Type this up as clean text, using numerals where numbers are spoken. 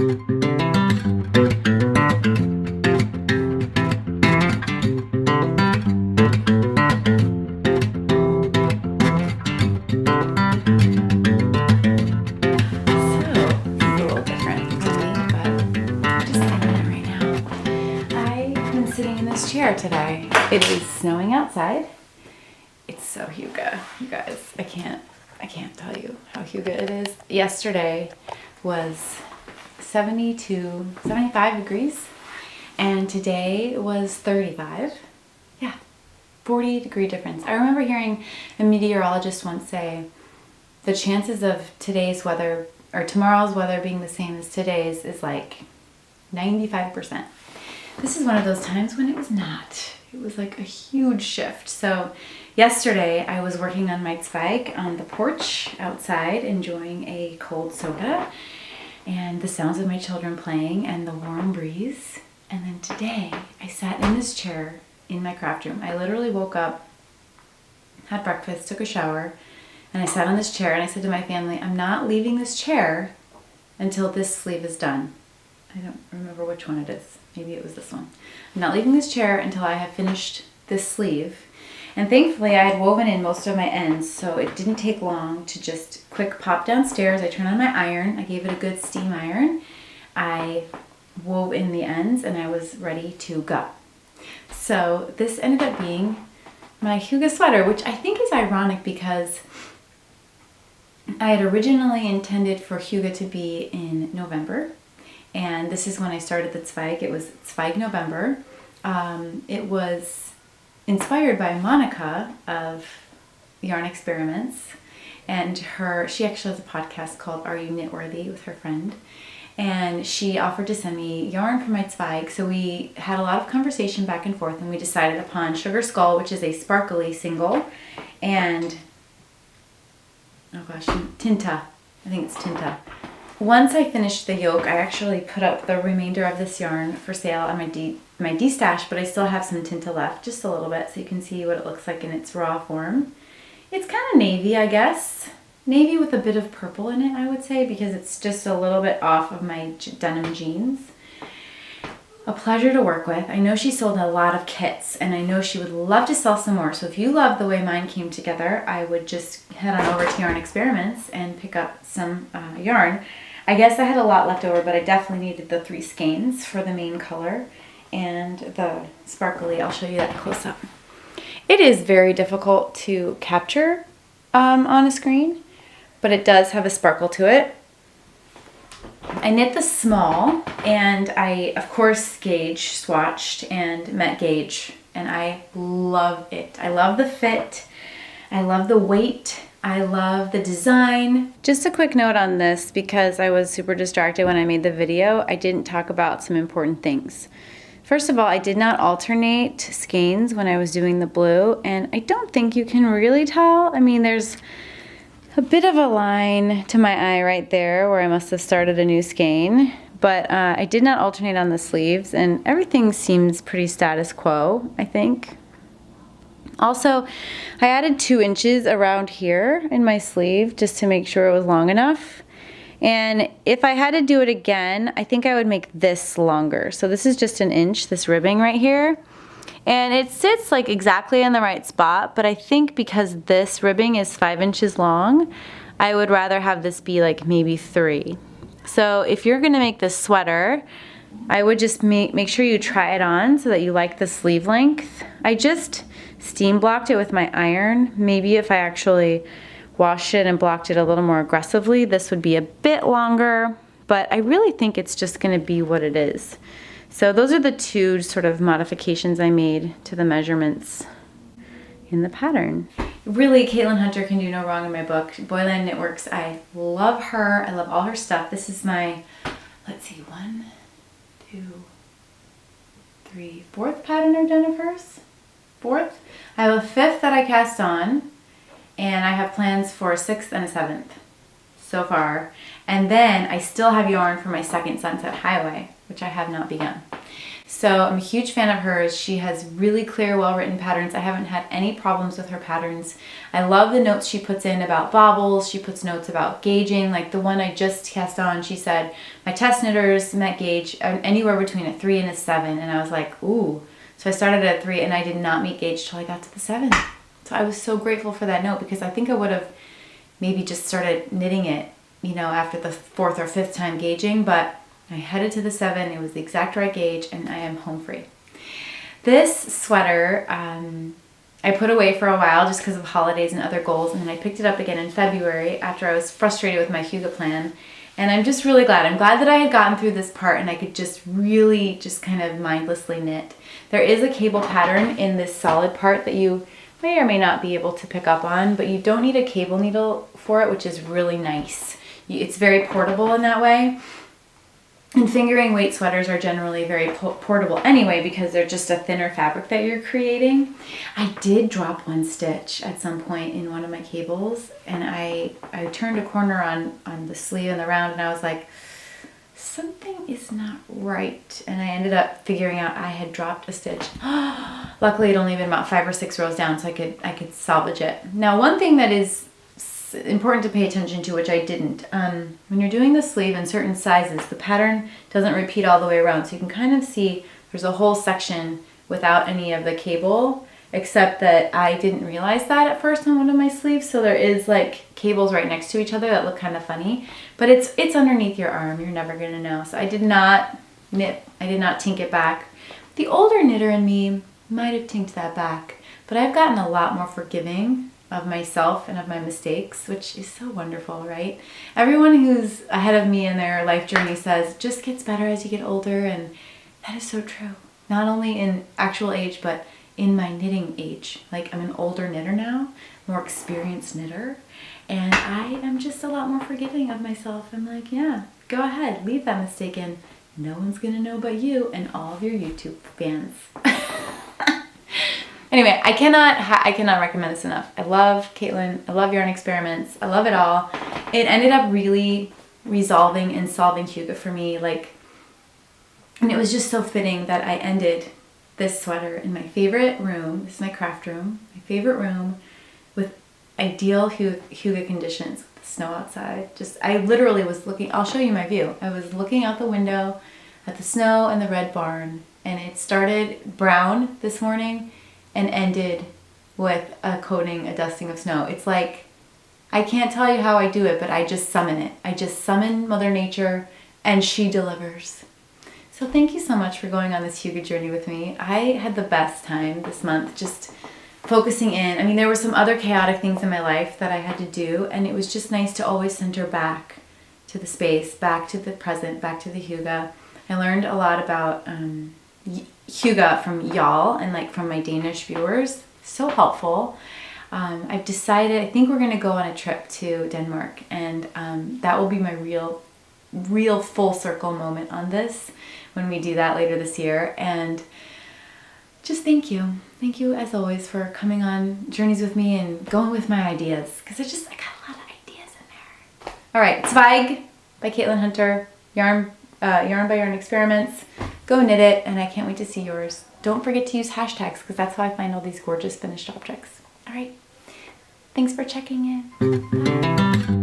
Chair today. It is snowing outside. It's so Huga, you guys. I can't tell you how Huga it is. Yesterday was 75 degrees, and today was 35. Yeah, 40-degree difference. I remember hearing a meteorologist once say the chances of today's weather or tomorrow's weather being the same as today's is like 95%. This is one of those times when it was not. It was like a huge shift. So yesterday I was working on my Zweig on the porch outside, enjoying a cold soda and the sounds of my children playing and the warm breeze. And then today I sat in this chair in my craft room. I literally woke up, had breakfast, took a shower, and I sat on this chair and I said to my family, I'm not leaving this chair until this sleeve is done. I don't remember which one it is. Maybe it was this one. I'm not leaving this chair until I have finished this sleeve. And thankfully I had woven in most of my ends, so it didn't take long to just quick pop downstairs. I turned on my iron. I gave it a good steam iron. I wove in the ends and I was ready to go. So this ended up being my Huga sweater, which I think is ironic because I had originally intended for Huga to be in November. And this is when I started the Zweig. It was Zweig November. It was inspired by Monica of Yarn Experiments. And she actually has a podcast called Are You Knitworthy with her friend. And she offered to send me yarn for my Zweig. So we had a lot of conversation back and forth and we decided upon Sugar Skull, which is a sparkly single. And, oh gosh, Tinta. I think it's Tinta. Once I finished the yoke, I actually put up the remainder of this yarn for sale on my D-stash, but I still have some Tinta left, just a little bit, so you can see what it looks like in its raw form. It's kind of navy, I guess. Navy with a bit of purple in it, I would say, because it's just a little bit off of my denim jeans. A pleasure to work with. I know she sold a lot of kits, and I know she would love to sell some more, so if you love the way mine came together, I would just head on over to Yarn Experiments and pick up some yarn. I guess I had a lot left over, but I definitely needed the 3 skeins for the main color and the sparkly. I'll show you that close up. It is very difficult to capture on a screen, but it does have a sparkle to it. I knit the small, and I, of course, gauge swatched and met gauge, and I love it. I love the fit. I love the weight. I love the design. Just a quick note on this, because I was super distracted when I made the video, I didn't talk about some important things. First of all, I did not alternate skeins when I was doing the blue, and I don't think you can really tell. I mean, there's a bit of a line to my eye right there where I must have started a new skein, but I did not alternate on the sleeves, and everything seems pretty status quo, I think. Also, I added 2 inches around here in my sleeve just to make sure it was long enough. And if I had to do it again, I think I would make this longer. So this is just 1 inch, this ribbing right here. And it sits like exactly in the right spot, but I think because this ribbing is 5 inches long, I would rather have this be like maybe 3. So if you're gonna make this sweater, I would just make sure you try it on so that you like the sleeve length. I just steam blocked it with my iron. Maybe if I actually washed it and blocked it a little more aggressively, this would be a bit longer, but I really think it's just gonna be what it is. So those are the 2 sort of modifications I made to the measurements in the pattern. Really, Caitlin Hunter can do no wrong in my book. Boyland Knitworks, I love her. I love all her stuff. This is my, let's see, 1, 2, 3, 4th pattern I've done of hers. 4th. I have a 5th that I cast on, and I have plans for a 6th and a 7th so far. And then I still have yarn for my 2nd Sunset Highway, which I have not begun. So I'm a huge fan of hers. She has really clear, well-written patterns. I haven't had any problems with her patterns. I love the notes she puts in about bobbles. She puts notes about gauging. Like the one I just cast on, she said, my test knitters met gauge anywhere between a 3 and a 7. And I was like, ooh. So I started at 3 and I did not meet gauge till I got to the 7. So I was so grateful for that note, because I think I would have maybe just started knitting it, you know, after the 4th or 5th time gauging, but I headed to the 7. It was the exact right gauge, and I am home free. This sweater, I put away for a while just because of holidays and other goals, and then I picked it up again in February after I was frustrated with my Huga plan. And I'm just really glad. I'm glad that I had gotten through this part and I could just really just kind of mindlessly knit. There is a cable pattern in this solid part that you may or may not be able to pick up on, but you don't need a cable needle for it, which is really nice. It's very portable in that way. And fingering weight sweaters are generally very portable anyway, because they're just a thinner fabric that you're creating. I did drop one stitch at some point in one of my cables, and I turned a corner on the sleeve and the round, and I was like, something is not right. And I ended up figuring out I had dropped a stitch. Luckily, it only been about 5 or 6 rows down, so I could salvage it. Now, one thing that is important to pay attention to, which I didn't, when you're doing the sleeve in certain sizes, the pattern doesn't repeat all the way around, so you can kind of see there's a whole section without any of the cable, except that I didn't realize that at first on one of my sleeves. So there is like cables right next to each other that look kind of funny, but it's underneath your arm. You're never gonna know. So I did not knit, I did not tink it back. The older knitter in me might have tinked that back, but I've gotten a lot more forgiving of myself and of my mistakes, which is so wonderful, right? Everyone who's ahead of me in their life journey says it just gets better as you get older, and that is so true. Not only in actual age, but in my knitting age. Like, I'm an older knitter now, more experienced knitter, and I am just a lot more forgiving of myself. I'm like, yeah, go ahead, leave that mistake in. No one's gonna know but you and all of your YouTube fans. Anyway, I cannot recommend this enough. I love Caitlin. I love Yarn Experiments. I love it all. It ended up really resolving and solving Huga for me. Like, and it was just so fitting that I ended this sweater in my favorite room. This is my craft room. My favorite room with ideal Huga conditions. With the snow outside. I literally was looking. I'll show you my view. I was looking out the window at the snow and the red barn, and it started brown this morning and ended with a coating, a dusting of snow. It's like, I can't tell you how I do it, but I just summon it. I just summon Mother Nature, and she delivers. So thank you so much for going on this Huga journey with me. I had the best time this month just focusing in. I mean, there were some other chaotic things in my life that I had to do, and it was just nice to always center back to the space, back to the present, back to the Huga. I learned a lot about Huga from y'all and like from my Danish viewers. So helpful. I've decided, I think we're going to go on a trip to Denmark, and that will be my real full circle moment on this when we do that later this year. And just thank you. Thank you as always for coming on journeys with me and going with my ideas, because I got a lot of ideas in there. All right, Zweig by Caitlin Hunter, Yarn by Yarn Experiments. Go knit it, and I can't wait to see yours. Don't forget to use hashtags, because that's how I find all these gorgeous finished objects. All right, thanks for checking in. Bye.